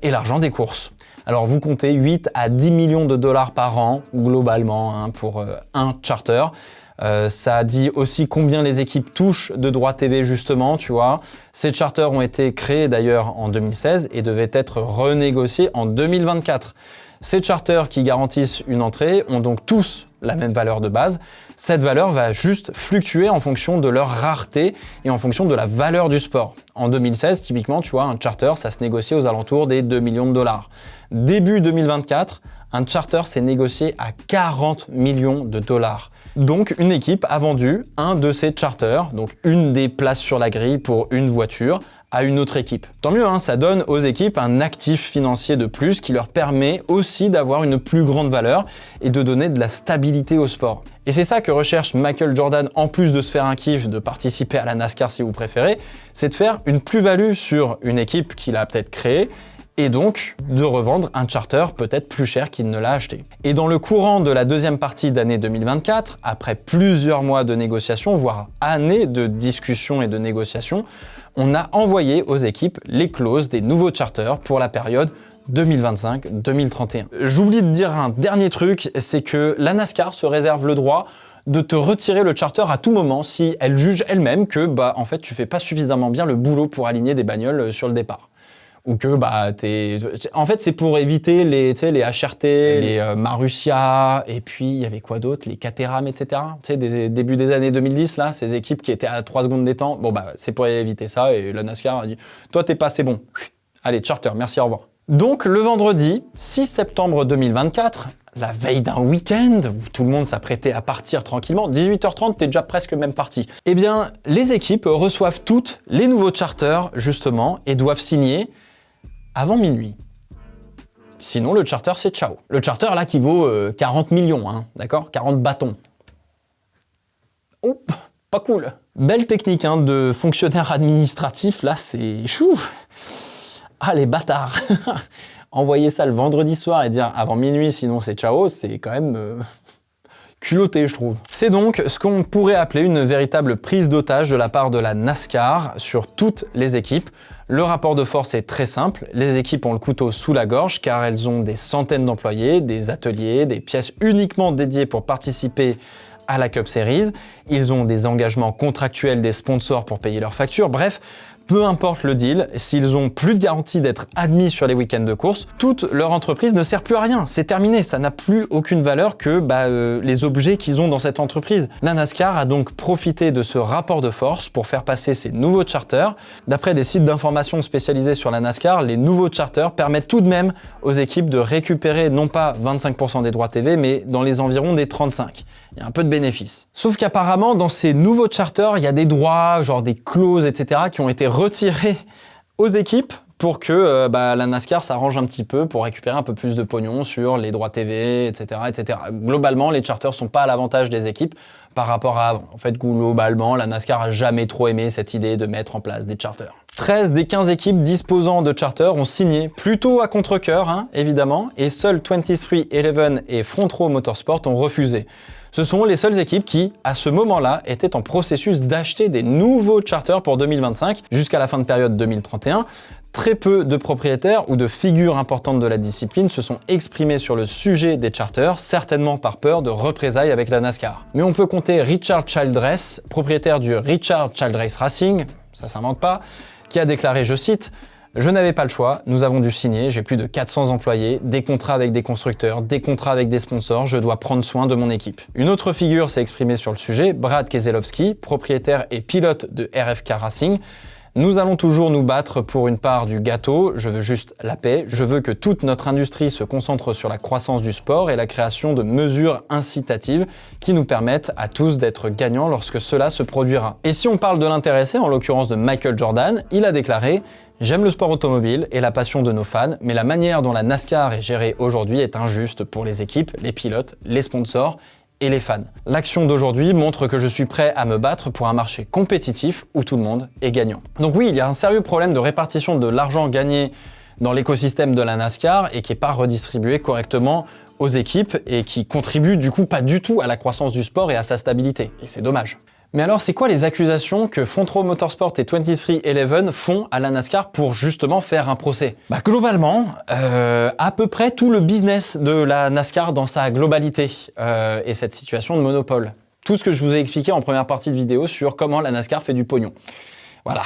et l'argent des courses. Alors vous comptez 8 à 10 millions de dollars par an, globalement, pour un charter. Ça dit aussi combien les équipes touchent de droits TV justement, tu vois. Ces charters ont été créés d'ailleurs en 2016 et devaient être renégociés en 2024. Ces charters qui garantissent une entrée ont donc tous la même valeur de base. Cette valeur va juste fluctuer en fonction de leur rareté et en fonction de la valeur du sport. En 2016, typiquement, tu vois, un charter, ça se négociait aux alentours des 2 millions de dollars. Début 2024, un charter s'est négocié à 40 millions de dollars. Donc, une équipe a vendu un de ces charters, donc une des places sur la grille pour une voiture, à une autre équipe. Tant mieux, ça donne aux équipes un actif financier de plus qui leur permet aussi d'avoir une plus grande valeur et de donner de la stabilité au sport. Et c'est ça que recherche Michael Jordan, en plus de se faire un kiff, de participer à la NASCAR si vous préférez, c'est de faire une plus-value sur une équipe qu'il a peut-être créée et donc de revendre un charter peut-être plus cher qu'il ne l'a acheté. Et dans le courant de la deuxième partie d'année 2024, après plusieurs mois de négociations, voire années de discussions et de négociations, on a envoyé aux équipes les clauses des nouveaux charters pour la période 2025-2031. J'oublie de dire un dernier truc, c'est que la NASCAR se réserve le droit de te retirer le charter à tout moment si elle juge elle-même que en fait tu fais pas suffisamment bien le boulot pour aligner des bagnoles sur le départ. Ou que en fait c'est pour éviter les HRT, les Marussia, et puis il y avait quoi d'autre, les Caterham, etc. Tu sais, début des années 2010 là, ces équipes qui étaient à 3 secondes des temps. C'est pour éviter ça et la NASCAR a dit toi t'es pas assez bon. Allez, charter, merci, au revoir. Donc le vendredi 6 septembre 2024, la veille d'un week-end où tout le monde s'apprêtait à partir tranquillement, 18h30, t'es déjà presque même parti. Eh bien, les équipes reçoivent toutes les nouveaux charters justement et doivent signer avant minuit. Sinon, le charter, c'est ciao. Le charter, là, qui vaut 40 millions, d'accord ? 40 bâtons. Oh, pas cool. Belle technique hein, de fonctionnaire administratif, là c'est chou. Ah les bâtards. Envoyer ça le vendredi soir et dire avant minuit sinon c'est ciao, c'est quand même culotté je trouve. C'est donc ce qu'on pourrait appeler une véritable prise d'otage de la part de la NASCAR sur toutes les équipes. Le rapport de force est très simple, les équipes ont le couteau sous la gorge car elles ont des centaines d'employés, des ateliers, des pièces uniquement dédiées pour participer à la Cup Series, ils ont des engagements contractuels des sponsors pour payer leurs factures, bref, peu importe le deal, s'ils ont plus de garantie d'être admis sur les week-ends de course, toute leur entreprise ne sert plus à rien, c'est terminé, ça n'a plus aucune valeur que les objets qu'ils ont dans cette entreprise. La NASCAR a donc profité de ce rapport de force pour faire passer ces nouveaux charters. D'après des sites d'information spécialisés sur la NASCAR, les nouveaux charters permettent tout de même aux équipes de récupérer non pas 25% des droits TV, mais dans les environs des 35%. Il y a un peu de bénéfice. Sauf qu'apparemment, dans ces nouveaux charters, il y a des droits, genre des clauses, etc., qui ont été retirés aux équipes pour que la NASCAR s'arrange un petit peu pour récupérer un peu plus de pognon sur les droits TV, etc., etc. Globalement, les charters sont pas à l'avantage des équipes par rapport à avant. En fait, globalement, la NASCAR a jamais trop aimé cette idée de mettre en place des charters. 13 des 15 équipes disposant de charters ont signé, plutôt à contre-cœur, hein, évidemment, et seuls 23XI et Front Row Motorsport ont refusé. Ce sont les seules équipes qui, à ce moment-là, étaient en processus d'acheter des nouveaux charters pour 2025 jusqu'à la fin de période 2031. Très peu de propriétaires ou de figures importantes de la discipline se sont exprimés sur le sujet des charters, certainement par peur de représailles avec la NASCAR. Mais on peut compter Richard Childress, propriétaire du Richard Childress Racing, ça s'invente pas, qui a déclaré, je cite, « Je n'avais pas le choix, nous avons dû signer, j'ai plus de 400 employés, des contrats avec des constructeurs, des contrats avec des sponsors, je dois prendre soin de mon équipe. » Une autre figure s'est exprimée sur le sujet, Brad Keselowski, propriétaire et pilote de RFK Racing. « Nous allons toujours nous battre pour une part du gâteau, je veux juste la paix, je veux que toute notre industrie se concentre sur la croissance du sport et la création de mesures incitatives qui nous permettent à tous d'être gagnants lorsque cela se produira. » Et si on parle de l'intéressé, en l'occurrence de Michael Jordan, il a déclaré « J'aime le sport automobile et la passion de nos fans, mais la manière dont la NASCAR est gérée aujourd'hui est injuste pour les équipes, les pilotes, les sponsors et les fans. L'action d'aujourd'hui montre que je suis prêt à me battre pour un marché compétitif où tout le monde est gagnant. » Donc oui, il y a un sérieux problème de répartition de l'argent gagné dans l'écosystème de la NASCAR et qui n'est pas redistribué correctement aux équipes et qui contribue du coup pas du tout à la croissance du sport et à sa stabilité. Et c'est dommage. Mais alors, c'est quoi les accusations que Front Row Motorsport et 23XI font à la NASCAR pour justement faire un procès? Globalement, à peu près tout le business de la NASCAR dans sa globalité et cette situation de monopole. Tout ce que je vous ai expliqué en première partie de vidéo sur comment la NASCAR fait du pognon. Voilà.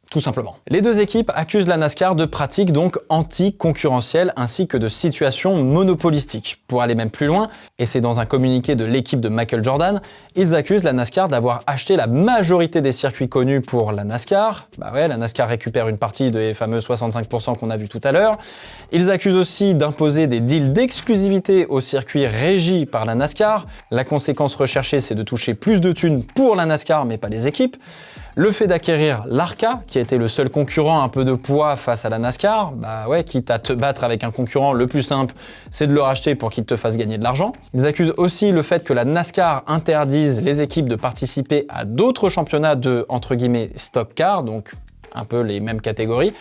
Tout simplement. Les deux équipes accusent la NASCAR de pratiques donc anti-concurrentielles ainsi que de situations monopolistiques. Pour aller même plus loin, et c'est dans un communiqué de l'équipe de Michael Jordan, ils accusent la NASCAR d'avoir acheté la majorité des circuits connus pour la NASCAR. Bah ouais, la NASCAR récupère une partie des fameux 65% qu'on a vu tout à l'heure. Ils accusent aussi d'imposer des deals d'exclusivité aux circuits régis par la NASCAR. La conséquence recherchée, c'est de toucher plus de thunes pour la NASCAR, mais pas les équipes. Le fait d'acquérir l'ARCA, qui a été le seul concurrent un peu de poids face à la NASCAR, bah ouais, quitte à te battre avec un concurrent, le plus simple, c'est de le racheter pour qu'il te fasse gagner de l'argent. Ils accusent aussi le fait que la NASCAR interdise les équipes de participer à d'autres championnats de, entre guillemets, stock car, donc un peu les mêmes catégories,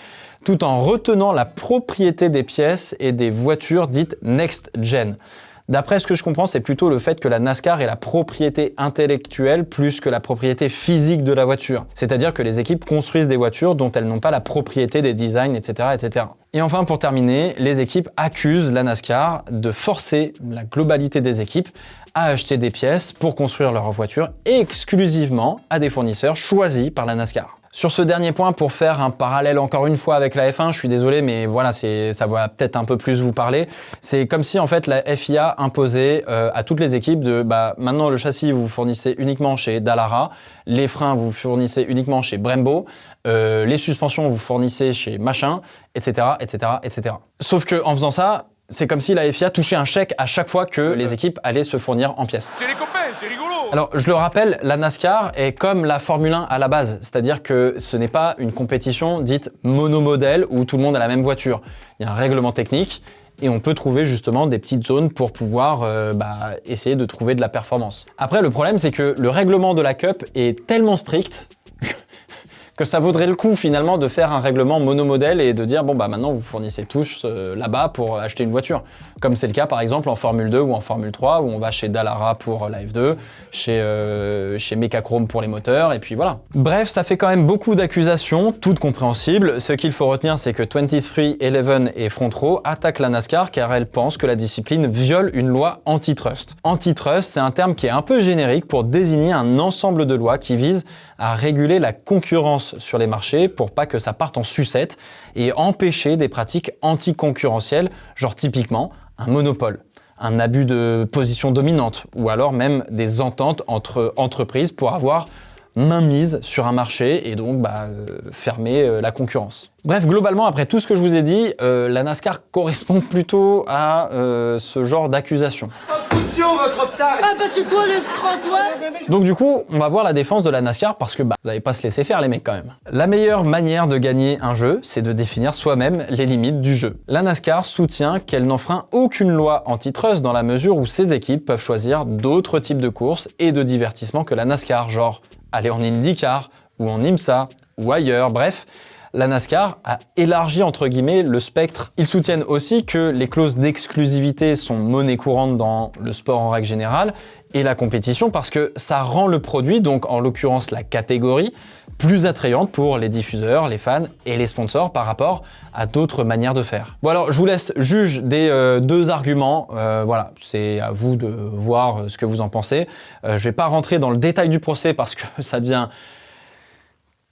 tout en retenant la propriété des pièces et des voitures dites next-gen. D'après ce que je comprends, c'est plutôt le fait que la NASCAR est la propriété intellectuelle plus que la propriété physique de la voiture. C'est-à-dire que les équipes construisent des voitures dont elles n'ont pas la propriété des designs, etc., etc. Et enfin, pour terminer, les équipes accusent la NASCAR de forcer la globalité des équipes à acheter des pièces pour construire leurs voitures exclusivement à des fournisseurs choisis par la NASCAR. Sur ce dernier point, pour faire un parallèle encore une fois avec la F1, je suis désolé, mais voilà, ça va peut-être un peu plus vous parler. C'est comme si en fait la FIA imposait à toutes les équipes de maintenant le châssis vous fournissez uniquement chez Dallara, les freins vous fournissez uniquement chez Brembo, les suspensions vous fournissez chez machin, etc., etc., etc. Sauf que en faisant ça, c'est comme si la FIA touchait un chèque à chaque fois que les équipes allaient se fournir en pièces. C'est les copains, c'est rigolo. Alors, je le rappelle, la NASCAR est comme la Formule 1 à la base, c'est-à-dire que ce n'est pas une compétition dite monomodèle où tout le monde a la même voiture. Il y a un règlement technique et on peut trouver justement des petites zones pour pouvoir essayer de trouver de la performance. Après, le problème, c'est que le règlement de la Cup est tellement strict que ça vaudrait le coup finalement de faire un règlement monomodèle et de dire bon bah maintenant vous fournissez tous là-bas pour acheter une voiture. Comme c'est le cas par exemple en Formule 2 ou en Formule 3 où on va chez Dallara pour la F2, chez Mecachrome pour les moteurs et puis voilà. Bref, ça fait quand même beaucoup d'accusations, toutes compréhensibles. Ce qu'il faut retenir, c'est que 23XI et Front Row attaquent la NASCAR car elles pensent que la discipline viole une loi antitrust. Antitrust, c'est un terme qui est un peu générique pour désigner un ensemble de lois qui visent à réguler la concurrence sur les marchés pour pas que ça parte en sucette et empêcher des pratiques anticoncurrentielles, genre typiquement un monopole, un abus de position dominante ou alors même des ententes entre entreprises pour avoir mainmise sur un marché et donc fermer la concurrence. Bref, globalement, après tout ce que je vous ai dit, la NASCAR correspond plutôt à ce genre d'accusation. Ah bah c'est toi l'escroc, toi! Donc du coup, on va voir la défense de la NASCAR parce que vous n'allez pas se laisser faire les mecs quand même. La meilleure manière de gagner un jeu, c'est de définir soi-même les limites du jeu. La NASCAR soutient qu'elle n'enfreint aucune loi antitrust dans la mesure où ses équipes peuvent choisir d'autres types de courses et de divertissements que la NASCAR, genre aller en IndyCar ou en IMSA ou ailleurs, bref. La NASCAR a élargi entre guillemets le spectre. Ils soutiennent aussi que les clauses d'exclusivité sont monnaie courante dans le sport en règle générale et la compétition parce que ça rend le produit, donc en l'occurrence la catégorie, plus attrayante pour les diffuseurs, les fans et les sponsors par rapport à d'autres manières de faire. Bon alors je vous laisse juge des deux arguments, voilà, c'est à vous de voir ce que vous en pensez. Je vais pas rentrer dans le détail du procès parce que ça devient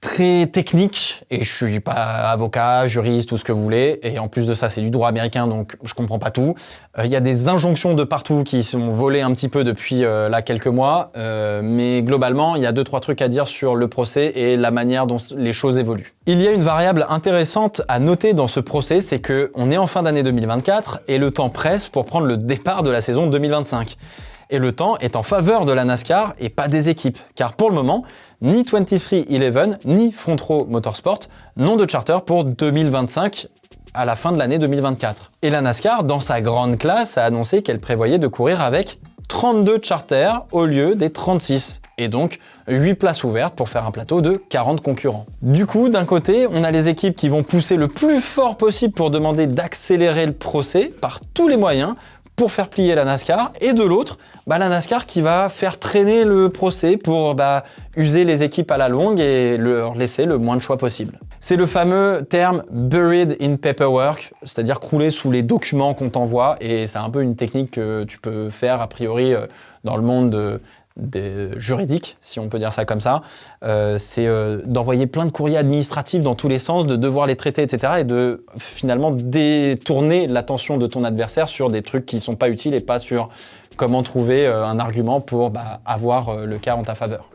très technique et je suis pas avocat, juriste, tout ce que vous voulez et en plus de ça c'est du droit américain donc je comprends pas tout. Il y a des injonctions de partout qui sont volées un petit peu depuis là quelques mois mais globalement il y a 2-3 trucs à dire sur le procès et la manière dont les choses évoluent. Il y a une variable intéressante à noter dans ce procès, c'est que on est en fin d'année 2024 et le temps presse pour prendre le départ de la saison 2025. Et le temps est en faveur de la NASCAR et pas des équipes, car pour le moment, ni 23XI ni Front Row Motorsport n'ont de charter pour 2025 à la fin de l'année 2024. Et la NASCAR, dans sa grande classe, a annoncé qu'elle prévoyait de courir avec 32 charters au lieu des 36, et donc 8 places ouvertes pour faire un plateau de 40 concurrents. Du coup, d'un côté, on a les équipes qui vont pousser le plus fort possible pour demander d'accélérer le procès par tous les moyens, pour faire plier la NASCAR, et de l'autre, la NASCAR qui va faire traîner le procès pour user les équipes à la longue et leur laisser le moins de choix possible. C'est le fameux terme « buried in paperwork », c'est-à-dire crouler sous les documents qu'on t'envoie, et c'est un peu une technique que tu peux faire a priori dans le monde juridique, si on peut dire ça comme ça, c'est d'envoyer plein de courriers administratifs dans tous les sens, de devoir les traiter, etc. et de finalement détourner l'attention de ton adversaire sur des trucs qui sont pas utiles et pas sur comment trouver un argument pour avoir le cas en ta faveur.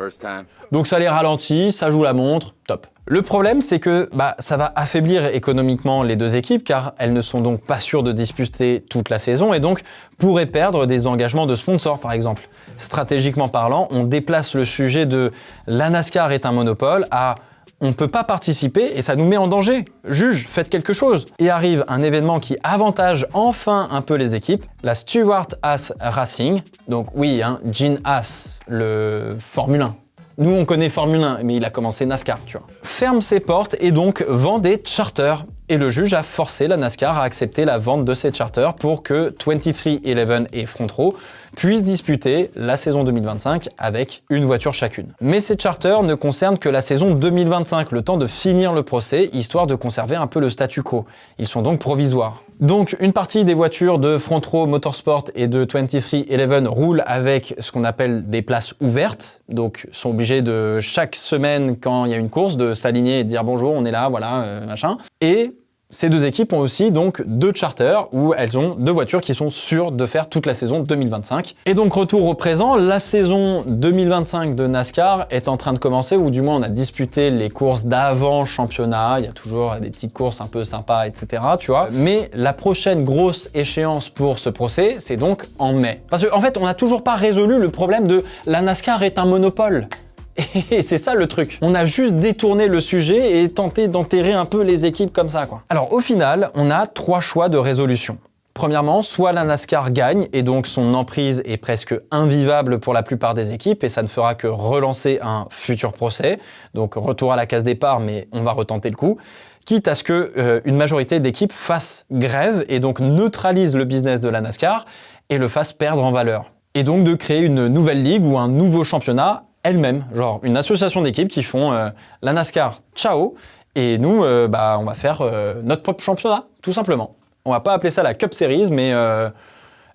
Donc ça les ralentit, ça joue la montre, top. Le problème, c'est que ça va affaiblir économiquement les deux équipes car elles ne sont donc pas sûres de disputer toute la saison et donc pourraient perdre des engagements de sponsors par exemple. Stratégiquement parlant, on déplace le sujet de la NASCAR est un monopole à on ne peut pas participer et ça nous met en danger. Juge, faites quelque chose. Et arrive un événement qui avantage enfin un peu les équipes, la Stewart Haas Racing. Donc oui, Gene Haas, le Formule 1. Nous, on connaît Formule 1, mais il a commencé NASCAR, tu vois. Ferme ses portes et donc vend des charters. Et le juge a forcé la NASCAR à accepter la vente de ces charters pour que 23XI et Front Row puissent disputer la saison 2025 avec une voiture chacune. Mais ces charters ne concernent que la saison 2025, le temps de finir le procès, histoire de conserver un peu le statu quo. Ils sont donc provisoires. Donc une partie des voitures de Front Row Motorsport et de 23XI roulent avec ce qu'on appelle des places ouvertes, donc sont obligés de chaque semaine quand il y a une course de s'aligner et de dire bonjour, on est là, voilà, machin. Et ces deux équipes ont aussi donc 2 charters où elles ont 2 voitures qui sont sûres de faire toute la saison 2025. Et donc retour au présent, la saison 2025 de NASCAR est en train de commencer, ou du moins on a disputé les courses d'avant championnat, il y a toujours des petites courses un peu sympas, etc. tu vois. Mais la prochaine grosse échéance pour ce procès, c'est donc en mai. Parce qu'en fait, on n'a toujours pas résolu le problème de la NASCAR est un monopole. Et c'est ça le truc. On a juste détourné le sujet et tenté d'enterrer un peu les équipes comme ça, quoi. Alors au final, on a 3 choix de résolution. Premièrement, soit la NASCAR gagne et donc son emprise est presque invivable pour la plupart des équipes et ça ne fera que relancer un futur procès. Donc retour à la case départ, mais on va retenter le coup. Quitte à ce que une majorité d'équipes fasse grève et donc neutralise le business de la NASCAR et le fasse perdre en valeur. Et donc de créer une nouvelle ligue ou un nouveau championnat elle-même, genre une association d'équipes qui font la NASCAR, ciao, et nous, on va faire notre propre championnat, tout simplement. On va pas appeler ça la Cup Series, mais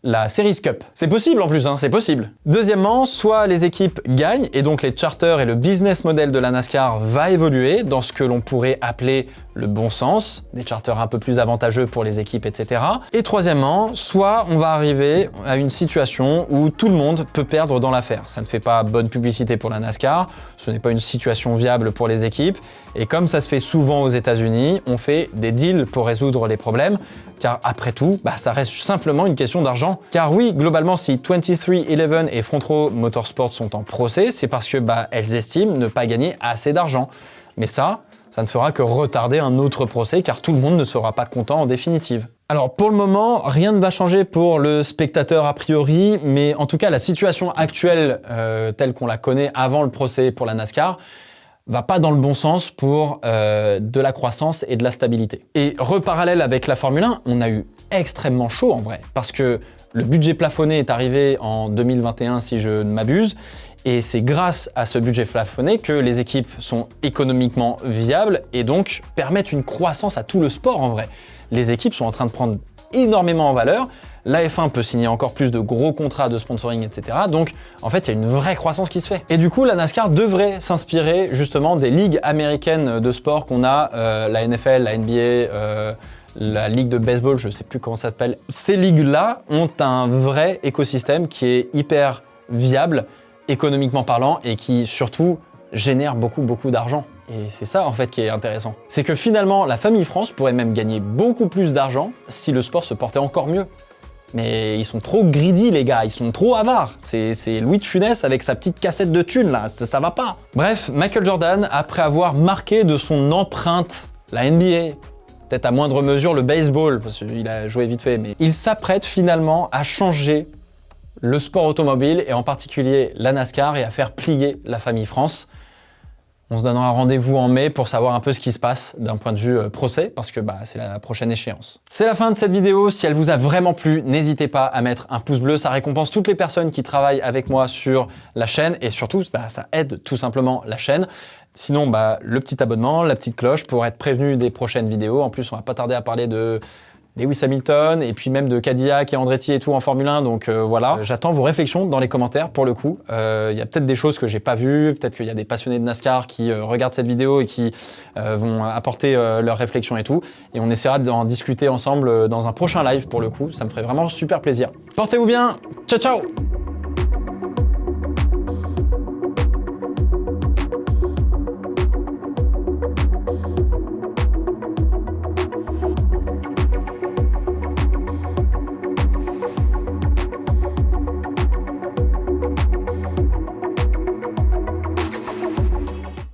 la Series Cup. C'est possible en plus, hein, c'est possible. Deuxièmement, soit les équipes gagnent et donc les charters et le business model de la NASCAR va évoluer dans ce que l'on pourrait appeler le bon sens, des charters un peu plus avantageux pour les équipes, etc. Et troisièmement, soit on va arriver à une situation où tout le monde peut perdre dans l'affaire. Ça ne fait pas bonne publicité pour la NASCAR, ce n'est pas une situation viable pour les équipes, et comme ça se fait souvent aux États-Unis, on fait des deals pour résoudre les problèmes, car après tout, ça reste simplement une question d'argent. Car oui, globalement, si 2311 et Front Row Motorsports sont en procès, c'est parce que elles estiment ne pas gagner assez d'argent. Mais ça ne fera que retarder un autre procès car tout le monde ne sera pas content en définitive. Alors pour le moment, rien ne va changer pour le spectateur a priori, mais en tout cas la situation actuelle telle qu'on la connaît avant le procès pour la NASCAR va pas dans le bon sens pour de la croissance et de la stabilité. Et reparallèle avec la Formule 1, on a eu extrêmement chaud en vrai, parce que le budget plafonné est arrivé en 2021 si je ne m'abuse, et c'est grâce à ce budget plafonné que les équipes sont économiquement viables et donc permettent une croissance à tout le sport en vrai. Les équipes sont en train de prendre énormément en valeur, la F1 peut signer encore plus de gros contrats de sponsoring, etc. Donc en fait, il y a une vraie croissance qui se fait. Et du coup, la NASCAR devrait s'inspirer justement des ligues américaines de sport qu'on a, la NFL, la NBA, la ligue de baseball, je sais plus comment ça s'appelle. Ces ligues-là ont un vrai écosystème qui est hyper viable, économiquement parlant, et qui surtout génère beaucoup d'argent. Et c'est ça en fait qui est intéressant. C'est que finalement, la famille France pourrait même gagner beaucoup plus d'argent si le sport se portait encore mieux. Mais ils sont trop greedy les gars, ils sont trop avares. C'est Louis de Funès avec sa petite cassette de thunes là, ça va pas. Bref, Michael Jordan, après avoir marqué de son empreinte la NBA, peut-être à moindre mesure le baseball, parce qu'il a joué vite fait, mais il s'apprête finalement à changer le sport automobile et en particulier la NASCAR et à faire plier la famille France. On se donnera rendez-vous en mai pour savoir un peu ce qui se passe d'un point de vue procès, parce que c'est la prochaine échéance. C'est la fin de cette vidéo. Si elle vous a vraiment plu, n'hésitez pas à mettre un pouce bleu. Ça récompense toutes les personnes qui travaillent avec moi sur la chaîne et surtout, ça aide tout simplement la chaîne. Sinon, le petit abonnement, la petite cloche pour être prévenu des prochaines vidéos. En plus, on va pas tarder à parler de Lewis Hamilton et puis même de Cadillac et Andretti et tout en Formule 1, donc voilà. J'attends vos réflexions dans les commentaires pour le coup. Il y a peut-être des choses que j'ai pas vues, peut-être qu'il y a des passionnés de NASCAR qui regardent cette vidéo et qui vont apporter leurs réflexions et tout. Et on essaiera d'en discuter ensemble dans un prochain live pour le coup, ça me ferait vraiment super plaisir. Portez-vous bien, ciao ciao!